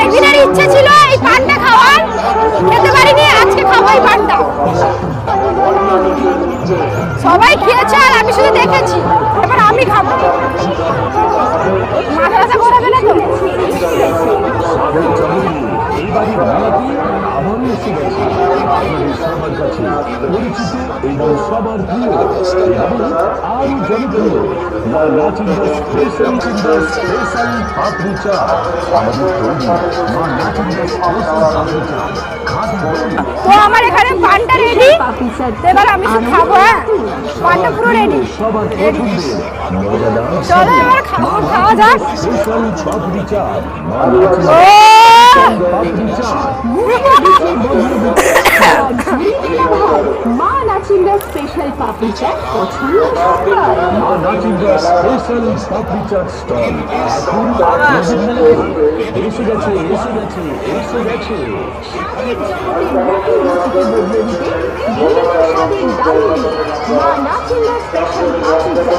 অনেকদিনের ইচ্ছে ছিল এই পানটা খাওয়ার, খেতে পারিনি, আজকে খাবো এই পানটা। সবাই খেয়েছে আর আমি শুধু দেখেছি, এবার আমি খাবো। মাথা ব্যথা করাবে না তো? সবার প্রিয় আরো জনপ্রিয় স্পেশাল পাপড়ি চাট। আমাদের তৈরি মা নাচিন্দার স্পেশাল পাপড়ি চাট। তো আমার এখানে পানটা রেডি, এবার আমি শুধু খাবো। হ্যাঁ, পানটা পুরো রেডি। চলো এবার খাবো, খাওয়া যাক। স্পেশাল পাপড়ি চাট মা নাচিন্দার স্পেশাল পাপড়ি চাট পছন্দ সবার। মা নাচিন্দার স্পেশাল পাপড়ি চাট স্টল এখন এসে গেছে এসে গেছে এসে গেছে। মা নাচিন্দার স্পেশাল পাপড়ি চাট।